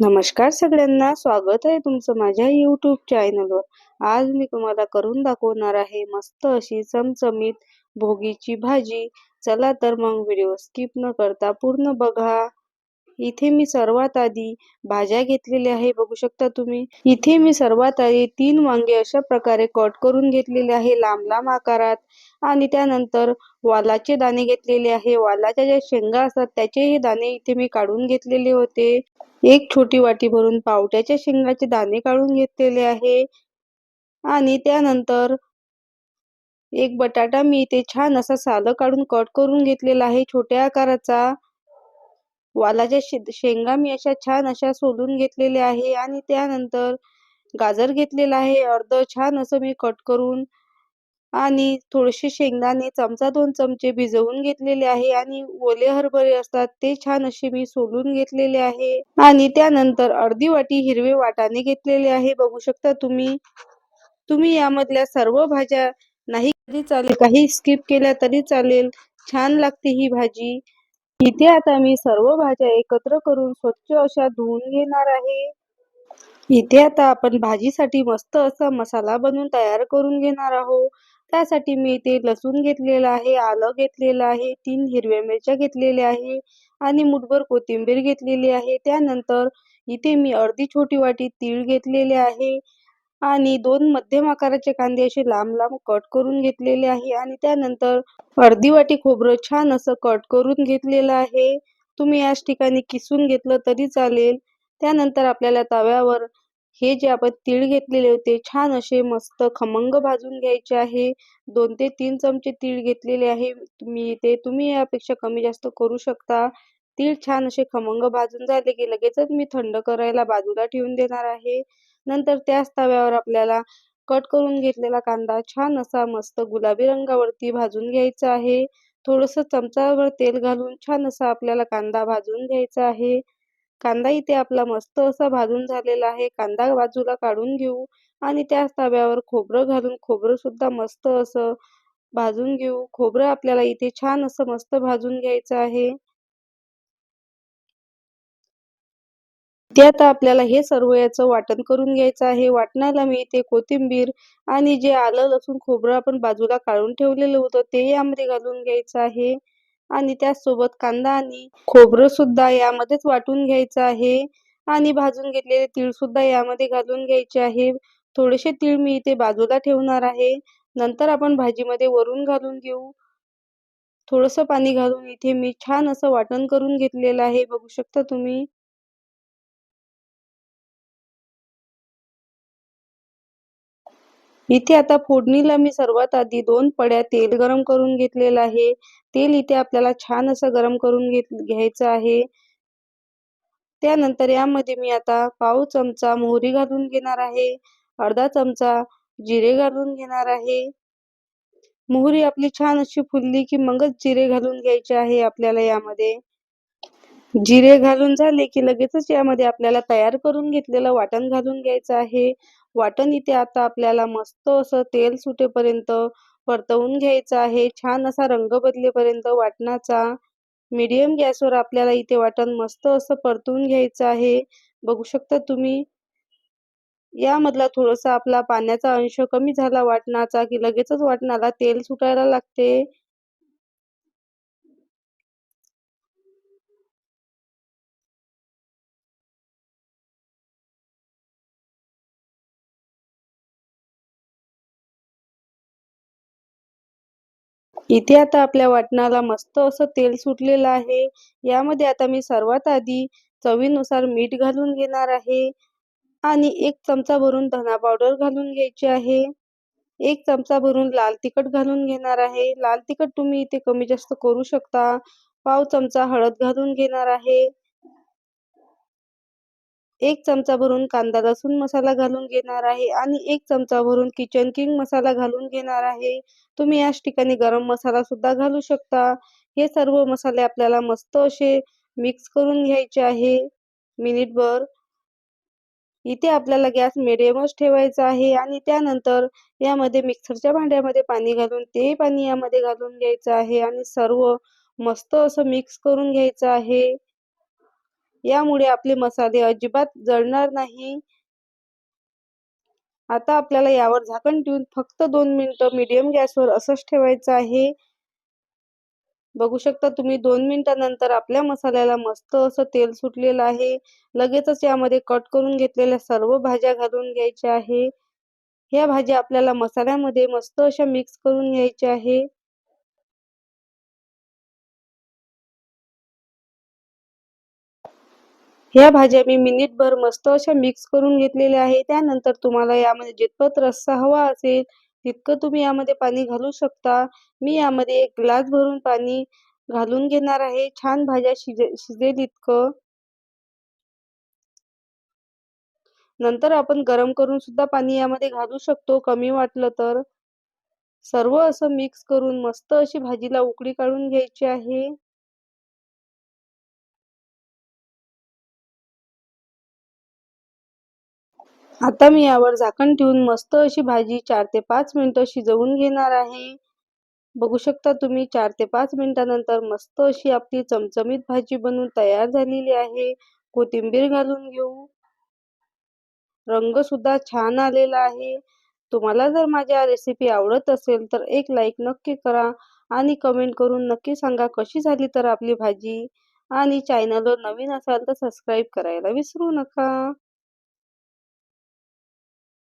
नमस्कार सगळ्यांना, स्वागत आहे तुमचं माझ्या YouTube चॅनलवर. आज मी तुम्हाला करून दाखवणार आहे मस्त अशी चमचमीत भोगीची भाजी. चला तर मग व्हिडिओ स्किप न करता पूर्ण बघा. इथे मी सर्वात आधी भाज्या घेतलेल्या आहे, बघू शकता तुम्ही. इथे मी सर्वात आधी 3 वांगे अशा प्रकारे कट करून घेतलेले आहे लांब लांब आकारात. आणि त्यानंतर वालाचे दाणे घेतलेले आहे. वालाच्या ज्या शेंगा असतात त्याचेही दाणे इथे मी काढून घेतलेले होते. एक छोटी वाटी भरून पावट्याच्या शेंगाचे दाणे काढून घेतलेले आहे. आणि त्यानंतर एक बटाटा मी इथे छान असा सालं काढून कट करून घेतलेला आहे छोट्या आकाराचा. वालाच्या शेंगा मी अशा छान अशा सोलून घेतलेल्या आहे. आणि त्यानंतर गाजर घेतलेला आहे अर्ध छान असं मी कट करून. आणि थोडेसे शेंगदाणे चमचा 2 चमचे भिजवून घेतलेले आहे. आणि ओले हरभरे असतात ते छान असे मी सोलून घेतलेले आहे. आणि त्यानंतर अर्धी वाटी हिरवे वाटाणे घेतलेले आहे, बघू शकता तुम्ही. तुम्ही यामधल्या सर्व भाज्या नाही तरी चालेल, काही स्किप केल्या तरी चालेल, छान लागते ही भाजी. इथे आता मी सर्व भाज्या एकत्र करून स्वच्छ अशा धुवून घेणार आहे. इथे आता आपण भाजीसाठी मस्त असा मसाला बनवून तयार करून घेणार आहोत. त्यासाठी मी इथे लसूण घेतलेला आहे, आलं घेतलेलं आहे, 3 हिरव्या मिरच्या घेतलेल्या आहे आणि मुठभर कोथिंबीर घेतलेली आहे. त्यानंतर इथे मी अर्धी छोटी वाटी तीळ घेतलेले आहे आणि 2 मध्यम आकाराचे कांदे असे लांब लांब कट करून घेतलेले आहे. आणि त्यानंतर अर्धी वाटी खोबरं छान असं कट करून घेतलेलं आहे. तुम्ही याच ठिकाणी किसून घेतलं तरी चालेल. त्यानंतर आपल्याला तव्यावर हे जे आपण तीळ घेतलेले होते छान असे मस्त खमंग भाजून घ्यायचे आहे. 2 ते 3 चमचे तीळ घेतलेले आहे तुम्ही यापेक्षा कमी जास्त करू शकता. तीळ छान असे खमंग भाजून झाले की लगेचच मी थंड करायला बाजूला ठेवून देणार आहे. नंतर त्याच तव्यावर आपल्याला कट करून घेतलेला कांदा छान असा मस्त गुलाबी रंगावरती भाजून घ्यायचा आहे. थोडंसं चमचाभर तेल घालून छान असा आपल्याला कांदा भाजून घ्यायचा आहे. कांदा इथे आपला मस्त असा भाजून झालेला आहे. कांदा बाजूला काढून घेऊ आणि त्याच तव्यावर खोबरं घालून खोबरं सुद्धा मस्त असं भाजून घेऊ. खोबरं आपल्याला इथे छान असं मस्त भाजून घ्यायचं आहे. इथे आता आपल्याला हे सर्व याचं वाटण करून घ्यायचं आहे. वाटणाला मी इथे कोथिंबीर आणि जे आलं लसूण खोबरं आपण बाजूला काढून ठेवलेलं होतं ते यामध्ये घालून घ्यायचं आहे. आणि त्याचसोबत कांदा आणि खोबरं सुद्धा यामध्येच वाटून घ्यायचं आहे. आणि भाजून घेतलेले तीळ सुद्धा यामध्ये घालून घ्यायचे आहे. थोडेसे तीळ मी इथे बाजूला ठेवणार आहे. नंतर आपण भाजीमध्ये वरून घालून घेऊ. थोडंसं पाणी घालून इथे मी छान असं वाटण करून घेतलेलं आहे, बघू शकता तुम्ही. इथे आता फोडणीला मी सर्वात आधी 2 पड्या तेल गरम करून घेतलेलं आहे. तेल इथे आपल्याला छान असं गरम करून घ्यायचं आहे. त्यानंतर यामध्ये मी आता पाव चमचा मोहरी घालून घेणार आहे. अर्धा चमचा जिरे घालून घेणार आहे. मोहरी आपली छान अशी फुलली की मगच जिरे घालून घ्यायचे आहे आपल्याला यामध्ये. जिरे घालून झाले की लगेचच यामध्ये आपल्याला तयार करून घेतलेलं वाटण घालून घ्यायचं आहे. वाटण इथे आता आपल्याला मस्त असं तेल सुटेपर्यंत परतवून घ्यायचं आहे. छान असा रंग बदलेपर्यंत वाटणाचा. मीडियम गॅसवर आपल्याला इथे वाटण मस्त असं परतवून घ्यायचं आहे. बघू शकता तुम्ही. यामधला थोडासा आपला पाण्याचा अंश कमी झाला वाटणाचा की लगेचच वाटणाला तेल सुटायला लागते. इथे आता आपल्या वाटणाला मस्त असं तेल सुटलेलं आहे. यामध्ये आता मी सर्वात आधी चवीनुसार मीठ घालून घेणार आहे. आणि 1 चमचा भरून धना पावडर घालून घ्यायची आहे. 1 चमचा भरून लाल तिखट घालून घेणार आहे. लाल तिखट तुम्ही इथे कमी जास्त करू शकता. पाव चमचा हळद घालून घेणार आहे. 1 चमचा भरून कांदा लसूण मसाला घालून घेणार आहे आणि 1 चमचा भरून किचन किंग मसाला घालून घेणार आहे. तुम्ही याच ठिकाणी गरम मसाला सुद्धा घालू शकता. हे सर्व मसाले आपल्याला मस्त असे मिक्स करून घ्यायचे आहे मिनिटभर. इथे आपल्याला गॅस मिडियमच ठेवायचा आहे. आणि त्यानंतर यामध्ये मिक्सरच्या भांड्यामध्ये पाणी घालून ते पाणी यामध्ये घालून घ्यायचं आहे आणि सर्व मस्त असं मिक्स करून घ्यायचं आहे. यामुळे आपले मसाले अजिबात जळणार नाही. आता आपल्याला यावर झाकण ठेवून फक्त 2 मिनिटं मीडियम गॅसवर असंच ठेवायचं आहे. बघू शकता तुम्ही 2 मिनिटांनंतर आपल्या मसाल्याला मस्त असं तेल सुटलेलं आहे. लगेचच यामध्ये कट करून घेतलेल्या सर्व भाज्या घालून घ्यायच्या आहे. ह्या भाज्या आपल्याला मसाल्यामध्ये मस्त अशा मिक्स करून घ्यायच्या आहे. ह्या भाज्या मी मिनिटभर मस्त अशा मिक्स करून घेतलेल्या आहे. त्यानंतर तुम्हाला यामध्ये जितपत रस्सा हवा असेल तितकं तुम्ही यामध्ये पाणी घालू शकता. मी यामध्ये 1 ग्लास भरून पाणी घालून घेणार आहे. छान भाज्या शिजेल इतकं. नंतर आपण गरम करून सुद्धा पाणी यामध्ये घालू शकतो कमी वाटलं तर. सर्व असं मिक्स करून मस्त अशी भाजीला उकळी काढून घ्यायची आहे. आता मी यावर झाकण ठेवून मस्त अशी भाजी 4 ते 5 मिनिटं शिजवून घेणार आहे. बघू शकता तुम्ही 4 ते 5 मिनिटानंतर मस्त अशी आपली चमचमीत भाजी बनवून तयार झालेली आहे. कोथिंबीर घालून घेऊ. रंग सुद्धा छान आलेला आहे. तुम्हाला जर माझी रेसिपी आवडत असेल तर एक लाईक नक्की करा आणि कमेंट करून नक्की सांगा कशी झाली तर आपली भाजी. आणि चॅनलवर नवीन असाल तर सबस्क्राईब करायला विसरू नका.